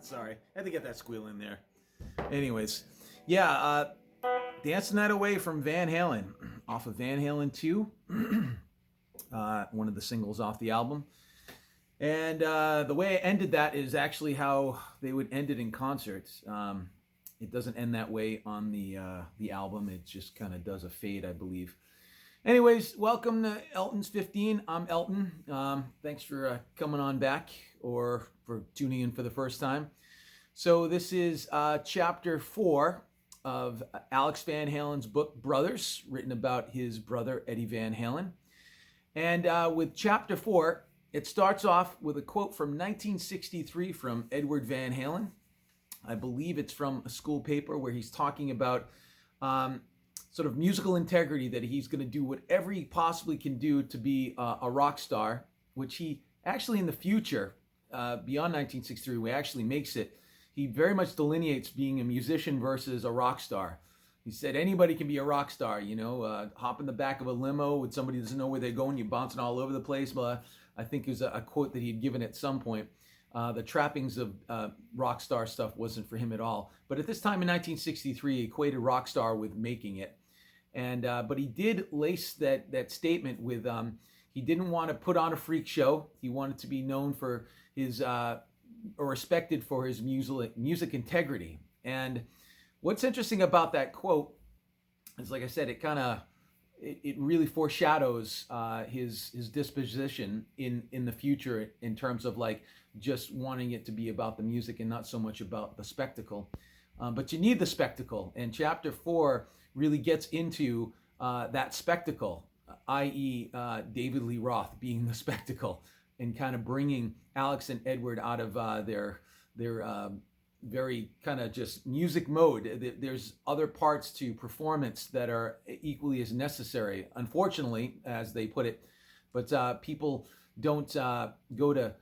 Sorry, I had to get that squeal in there. Anyways, yeah, Dance the Night Away from Van Halen, off of Van Halen 2, one of the singles off the album. And the way I ended that is actually how they would end it in concerts. It doesn't end that way on the album. It just kind of does a fade, I believe. Anyways, welcome to Elton's 15. I'm Elton. Thanks for coming on back or for tuning in for the first time. So this is chapter 4 of Alex Van Halen's book, Brothers, written about his brother, Eddie Van Halen. And with chapter 4, it starts off with a quote from 1963 from Edward Van Halen. I believe it's from a school paper where he's talking about sort of musical integrity, that he's going to do whatever he possibly can do to be a rock star, which he actually in the future, beyond 1963, where he actually makes it, he very much delineates being a musician versus a rock star. He said anybody can be a rock star, hop in the back of a limo with somebody who doesn't know where they're going, you're bouncing all over the place. But I think it was a quote that he had given at some point. The trappings of rock star stuff wasn't for him at all. But at this time in 1963, he equated rock star with making it. And but he did lace that statement with he didn't want to put on a freak show. He wanted to be known for his or respected for his music integrity. And what's interesting about that quote is, like I said, it really foreshadows his disposition in the future in terms of like just wanting it to be about the music and not so much about the spectacle. But you need the spectacle, and chapter 4 really gets into that spectacle, i.e. David Lee Roth being the spectacle, and kind of bringing Alex and Edward out of their very kind of just music mode. There's other parts to performance that are equally as necessary, unfortunately, as they put it. But people don't go to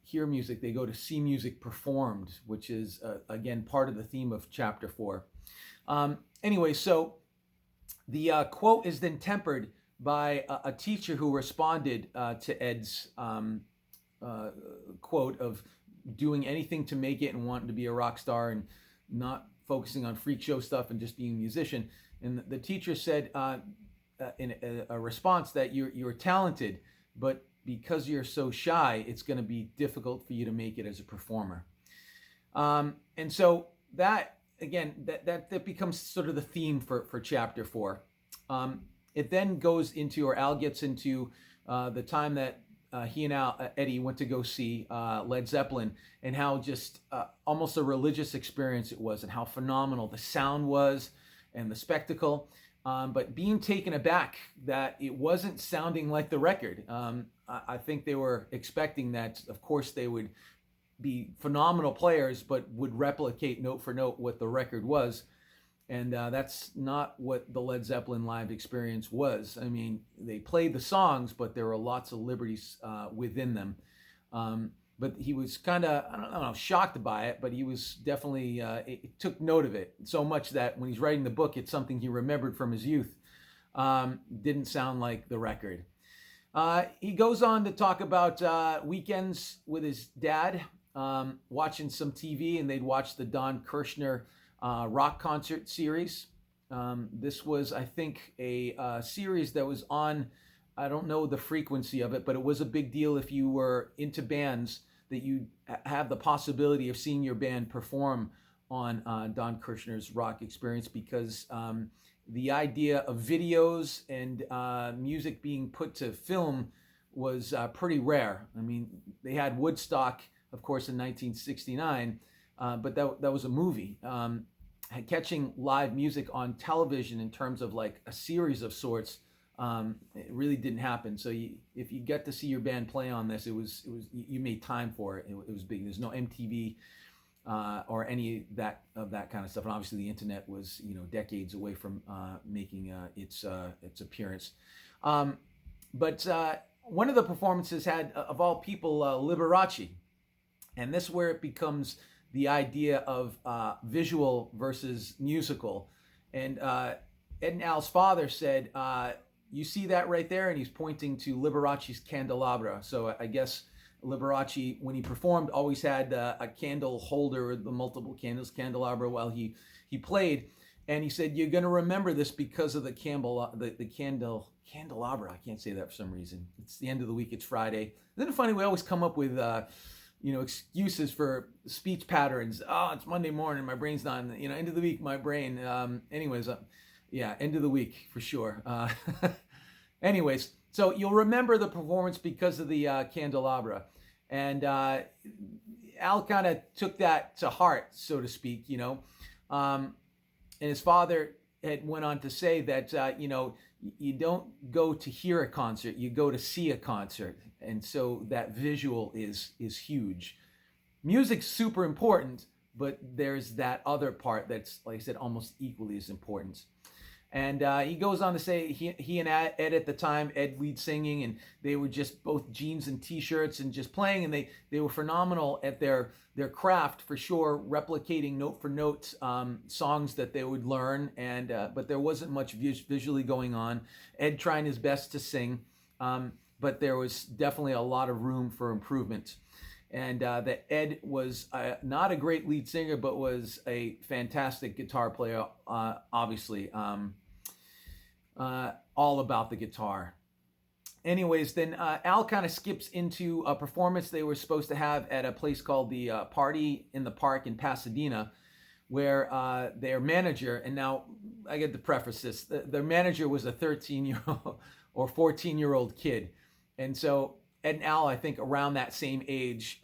hear music, they go to see music performed, which is, again, part of the theme of chapter 4. Anyway, so the quote is then tempered by a teacher who responded to Ed's quote of doing anything to make it and wanting to be a rock star and not focusing on freak show stuff and just being a musician. And the teacher said in a response that you're talented, but because you're so shy, it's going to be difficult for you to make it as a performer. And so that, again, that becomes sort of the theme for chapter 4. It then goes into, or Al gets into, the time that he and Eddie went to go see Led Zeppelin, and how just almost a religious experience it was, and how phenomenal the sound was and the spectacle. But being taken aback that it wasn't sounding like the record. I think they were expecting that, of course, they would be phenomenal players, but would replicate note for note what the record was. And that's not what the Led Zeppelin live experience was. I mean, they played the songs, but there were lots of liberties within them. But he was kind of, I don't know, shocked by it, but he was definitely, it took note of it so much that when he's writing the book, it's something he remembered from his youth. Didn't sound like the record. He goes on to talk about weekends with his dad, watching some TV, and they'd watch the Don Kirshner rock concert series. This was, I think, a series that was on I don't know the frequency of it, but it was a big deal if you were into bands that you have the possibility of seeing your band perform on Don Kirshner's Rock Experience, because the idea of videos and music being put to film was pretty rare. I mean, they had Woodstock, of course, in 1969, but that was a movie. Catching live music on television in terms of like a series of sorts, it really didn't happen. So if you get to see your band play on this, it was you made time for it. It was big. There's no MTV or any of that kind of stuff, and obviously the internet was decades away from making its appearance. But one of the performances had, of all people, Liberace, and this is where it becomes the idea of visual versus musical. And Ed and Al's father said, you see that right there? And he's pointing to Liberace's candelabra. So I guess Liberace, when he performed, always had a candle holder with the multiple candles, candelabra, while he played. And he said, you're going to remember this because of the candelabra. I can't say that for some reason. It's the end of the week. It's Friday. Isn't it funny? We always come up with excuses for speech patterns. Oh, it's Monday morning. My brain's not, end of the week, my brain. Yeah, end of the week for sure. Anyways, so you'll remember the performance because of the candelabra. And Al kind of took that to heart, so to speak, and his father had went on to say that, you don't go to hear a concert, you go to see a concert. And so that visual is huge. Music's super important, but there's that other part that's, like I said, almost equally as important. And he goes on to say he and Ed at the time, Ed lead singing, and they were just both jeans and t-shirts and just playing, and they were phenomenal at their craft for sure, replicating note for note songs that they would learn, and but there wasn't much visually going on. Ed trying his best to sing, but there was definitely a lot of room for improvement. And that Ed was not a great lead singer, but was a fantastic guitar player, obviously. All about the guitar. Anyways, then Al kind of skips into a performance they were supposed to have at a place called the Party in the Park in Pasadena, where their manager, and now I get to preface this, their manager was a 13-year-old or 14-year-old kid. And so Ed and Al, I think around that same age,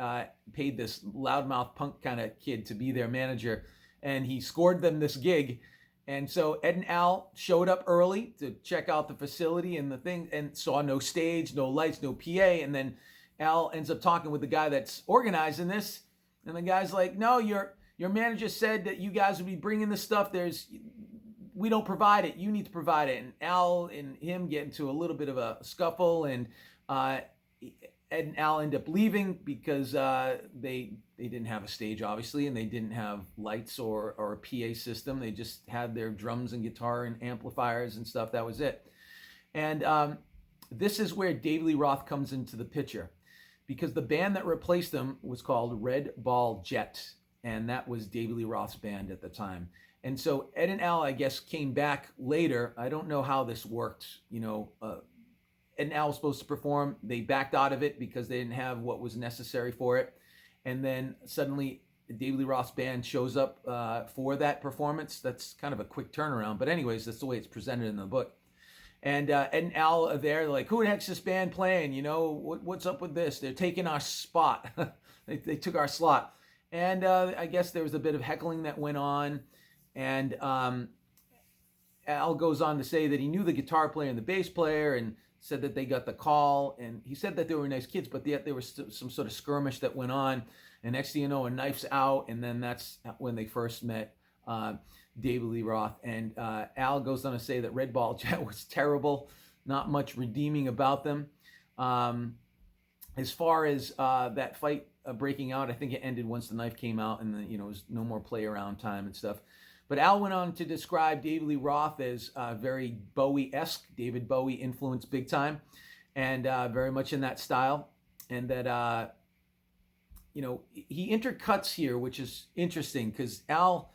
paid this loudmouth punk kind of kid to be their manager, and he scored them this gig. And so Ed and Al showed up early to check out the facility and the thing, and saw no stage, no lights, no PA. And then Al ends up talking with the guy that's organizing this, and the guy's like, "No, your manager said that you guys would be bringing this stuff. We don't provide it. You need to provide it." And Al and him get into a little bit of a scuffle, and Ed and Al end up leaving because they didn't have a stage, obviously, and they didn't have lights or a PA system. They just had their drums and guitar and amplifiers and stuff. That was it. And this is where David Lee Roth comes into the picture, because the band that replaced them was called Red Ball Jet, and that was David Lee Roth's band at the time. And so Ed and Al, I guess, came back later. I don't know how this worked, Ed and Al was supposed to perform. They backed out of it because they didn't have what was necessary for it. And then suddenly David Lee Roth's band shows up for that performance. That's kind of a quick turnaround. But anyways, that's the way it's presented in the book. And Ed and Al are there, like, who the heck's this band playing? What's up with this? They're taking our spot. they took our slot. And I guess there was a bit of heckling that went on. And Al goes on to say that he knew the guitar player and the bass player, and said that they got the call, and he said that they were nice kids, but yet there was some sort of skirmish that went on, and next thing you know, a knife's out, and then that's when they first met David Lee Roth. And Al goes on to say that Red Ball Jet was terrible, not much redeeming about them. As far as that fight breaking out, I think it ended once the knife came out, and it was no more play around time and stuff. But Al went on to describe David Lee Roth as very Bowie-esque, David Bowie influenced big time, and very much in that style. And that, he intercuts here, which is interesting, because Al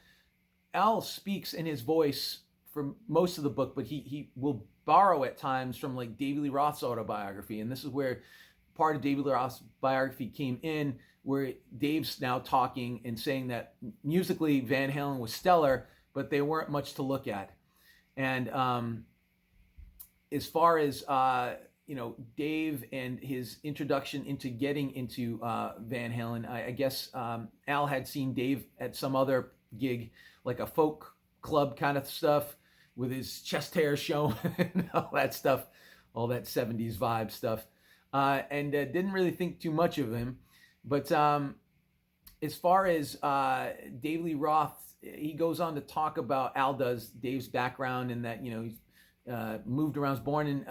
speaks in his voice for most of the book, but he will borrow at times from like David Lee Roth's autobiography, and this is where part of David Lee Roth's biography came in, where Dave's now talking and saying that musically Van Halen was stellar, but they weren't much to look at. And as far as Dave and his introduction into getting into Van Halen, I guess Al had seen Dave at some other gig, like a folk club kind of stuff, with his chest hair showing and all that stuff, all that 70s vibe stuff, and didn't really think too much of him. But as far as David Lee Roth, he goes on to talk about, Al does, Dave's background, and that he's moved around, was born in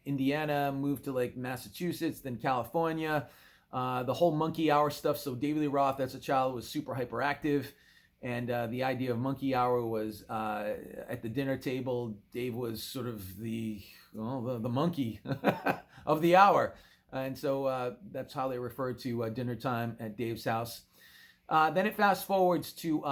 Indiana, moved to like Massachusetts, then California, the whole monkey hour stuff. So David Lee Roth as a child was super hyperactive, and the idea of monkey hour was at the dinner table, Dave was sort of the monkey of the hour. And so that's how they referred to dinner time at Dave's house. Then it fast forwards to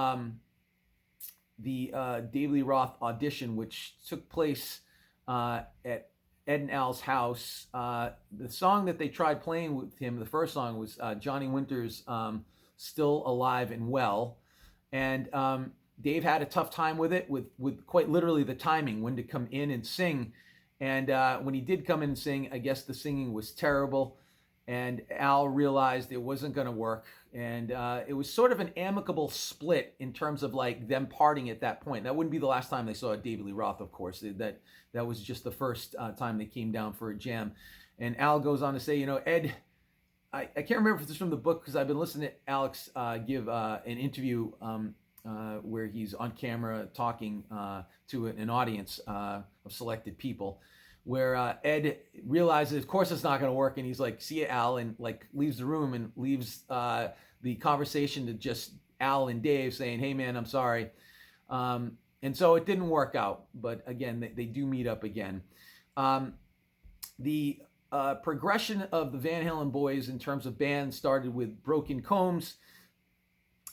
the David Lee Roth audition, which took place at Ed and Al's house. The song that they tried playing with him, the first song, was Johnny Winter's Still Alive and Well. And Dave had a tough time with it, with quite literally the timing, when to come in and sing. And when he did come in and sing, I guess the singing was terrible. And Al realized it wasn't going to work. And it was sort of an amicable split in terms of like them parting at that point. That wouldn't be the last time they saw David Lee Roth, of course. That was just the first time they came down for a jam. And Al goes on to say, Ed, I can't remember if this is from the book, because I've been listening to Alex give an interview where he's on camera talking to an audience of selected people, where Ed realizes, of course, it's not going to work, and he's like, "See ya, Al," and like leaves the room and leaves the conversation to just Al and Dave saying, "Hey, man, I'm sorry." And so it didn't work out, but again, they do meet up again. The progression of the Van Halen boys in terms of bands started with Broken Combs,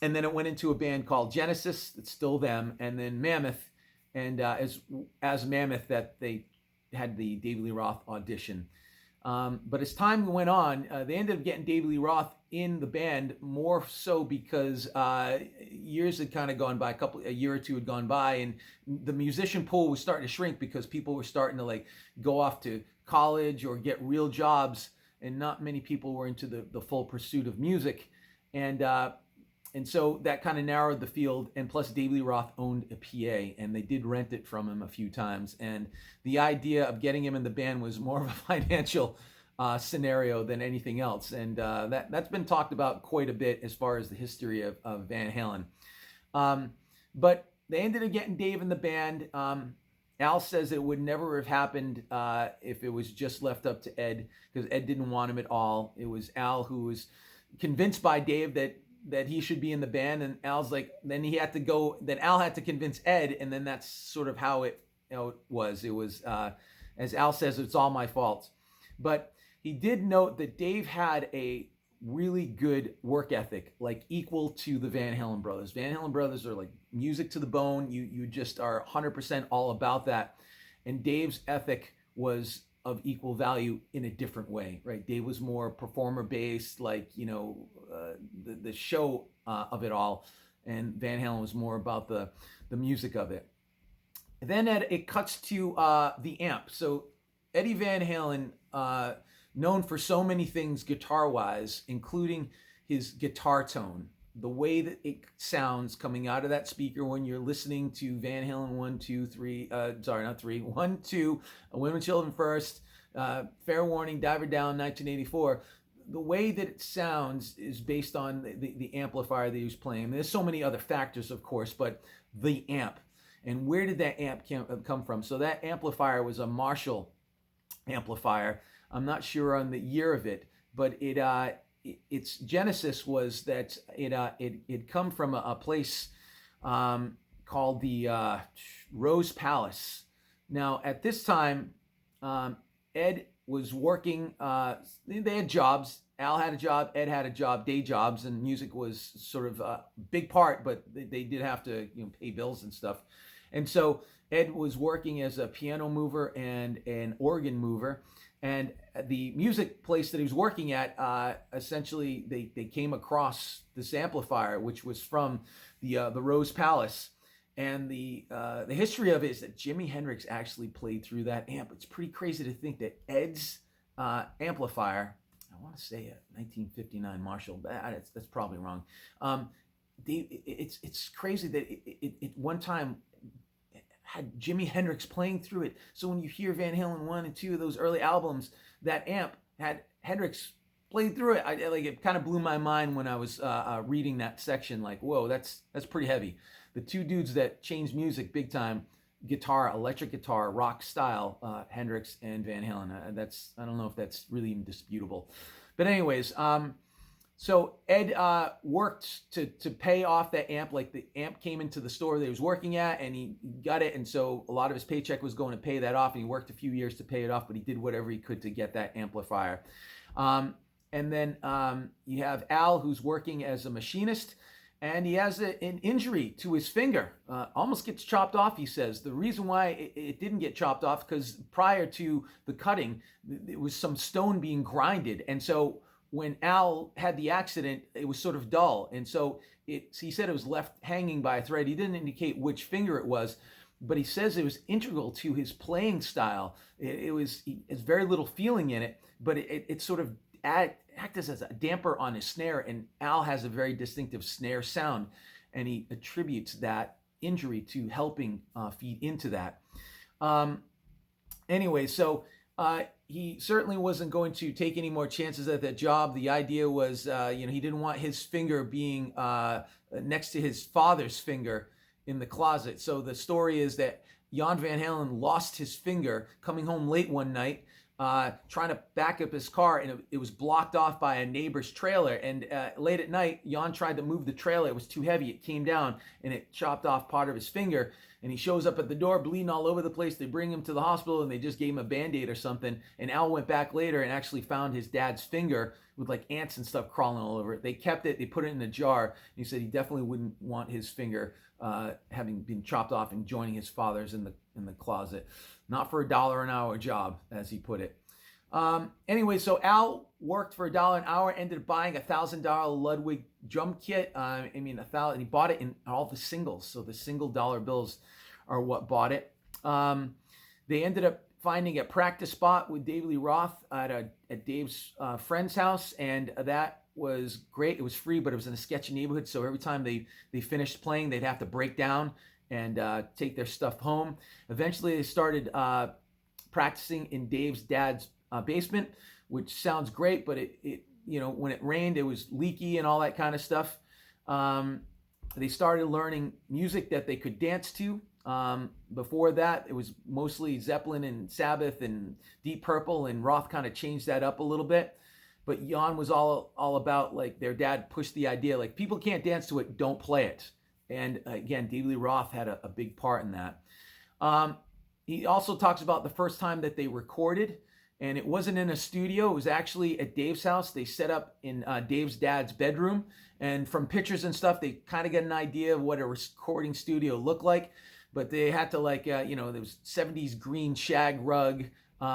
and then it went into a band called Genesis, it's still them, and then Mammoth, and as Mammoth that they had the David Lee Roth audition. But as time went on, they ended up getting David Lee Roth in the band, more so because years had kind of gone by, a year or two had gone by, and the musician pool was starting to shrink because people were starting to like go off to college or get real jobs, and not many people were into the full pursuit of music. And so that kind of narrowed the field, and plus David Lee Roth owned a PA, and they did rent it from him a few times. And the idea of getting him in the band was more of a financial scenario than anything else. And that's been talked about quite a bit as far as the history of Van Halen. But they ended up getting Dave in the band. Al says it would never have happened if it was just left up to Ed, because Ed didn't want him at all. It was Al who was convinced by Dave that he should be in the band, and Al's like, then Al had to convince Ed, and then that's sort of how it was. It was, as Al says, it's all my fault. But he did note that Dave had a really good work ethic, like equal to the Van Halen brothers. Van Halen brothers are like music to the bone. You just are 100% all about that. And Dave's ethic was of equal value in a different way, right? Dave was more performer based, like, the show of it all. And Van Halen was more about the music of it. And then it cuts to the amp. So Eddie Van Halen, known for so many things guitar-wise, including his guitar tone, the way that it sounds coming out of that speaker when you're listening to Van Halen 1, 2, 3, 1, 2, Women, Children First, Fair Warning, Diver Down, 1984. The way that it sounds is based on the amplifier that he was playing. There's so many other factors, of course, but the amp. And where did that amp come from? So that amplifier was a Marshall amplifier. I'm not sure on the year of it, but its genesis was that it come from a place called the Rose Palace. Now, at this time, Ed was working. They had jobs. Al had a job. Ed had a job. Day jobs, and music was sort of a big part. But they did have to pay bills and stuff. And so Ed was working as a piano mover and an organ mover, and the music place that he was working at, essentially they came across this amplifier, which was from the Rose Palace. And the history of it is that Jimi Hendrix actually played through that amp. It's pretty crazy to think that Ed's amplifier, I want to say a 1959 Marshall, that's probably wrong. It's crazy that it one time had Jimi Hendrix playing through it. So when you hear Van Halen 1 and 2 of those early albums, that amp had Hendrix played through it. It kind of blew my mind when I was reading that section. Like, whoa, that's pretty heavy. The two dudes that changed music big time, guitar, electric guitar, rock style, Hendrix and Van Halen. I don't know if that's really even disputable. But anyways, so Ed worked to pay off that amp. Like, the amp came into the store that he was working at, and he got it, and so a lot of his paycheck was going to pay that off, and he worked a few years to pay it off, but he did whatever he could to get that amplifier. And then you have Al, who's working as a machinist, and he has an injury to his finger. Almost gets chopped off, he says. The reason why it didn't get chopped off, because prior to the cutting, there was some stone being grinded, and so when Al had the accident, it was sort of dull. And so he said it was left hanging by a thread. He didn't indicate which finger it was, but he says it was integral to his playing style. It was very little feeling in it, but it sort of acted as a damper on his snare. And Al has a very distinctive snare sound, and he attributes that injury to helping feed into that. Anyway, so he certainly wasn't going to take any more chances at that job. The idea was, he didn't want his finger being next to his father's finger in the closet. So the story is that Jan Van Halen lost his finger coming home late one night, trying to back up his car, and it was blocked off by a neighbor's trailer. And late at night, Jan tried to move the trailer. It was too heavy. It came down, and it chopped off part of his finger. And he shows up at the door bleeding all over the place. They bring him to the hospital, and they just gave him a Band-Aid or something. And Al went back later and actually found his dad's finger with like ants and stuff crawling all over it. They kept it. They put it in a jar. And he said he definitely wouldn't want his finger having been chopped off and joining his father's in the closet. Not for $1 an hour job, as he put it. Anyway, so Al worked for $1 an hour, ended up buying a $1,000 Ludwig drum kit. He bought it in all the singles. So the single dollar bills are what bought it. They ended up finding a practice spot with David Lee Roth at Dave's friend's house, and that was great. It was free, but it was in a sketchy neighborhood. So every time they finished playing, they'd have to break down and take their stuff home. Eventually, they started practicing in Dave's dad's basement, which sounds great, but it when it rained, it was leaky and all that kind of stuff. They started learning music that they could dance to. Before that, it was mostly Zeppelin and Sabbath and Deep Purple, and Roth kind of changed that up a little bit. But Jan was all about, like, their dad pushed the idea, like, people can't dance to it, don't play it. And again, David Lee Roth had a big part in that. He also talks about the first time that they recorded, and it wasn't in a studio. It was actually at Dave's house. They set up in Dave's dad's bedroom, and from pictures and stuff, they kind of get an idea of what a recording studio looked like. But they had to, there was 70s green shag rug.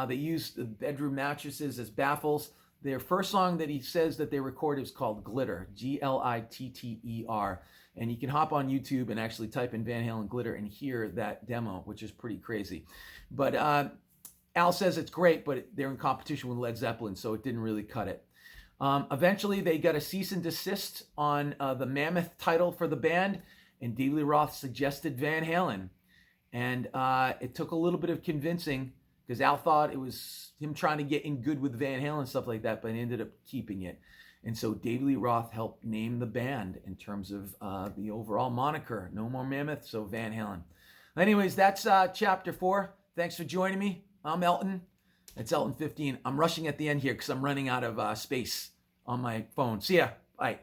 They used the bedroom mattresses as baffles. Their first song that he says that they recorded is called Glitter, Glitter. And you can hop on YouTube and actually type in Van Halen Glitter and hear that demo, which is pretty crazy. But Al says it's great, but they're in competition with Led Zeppelin, so it didn't really cut it. Eventually, they got a cease and desist on the Mammoth title for the band, and David Lee Roth suggested Van Halen. And it took a little bit of convincing, because Al thought it was him trying to get in good with Van Halen and stuff like that, but he ended up keeping it. And so David Lee Roth helped name the band in terms of the overall moniker. No more Mammoth, so Van Halen. Anyways, that's chapter 4. Thanks for joining me. I'm Elton. It's Elton 15. I'm rushing at the end here because I'm running out of space on my phone. See ya. Bye.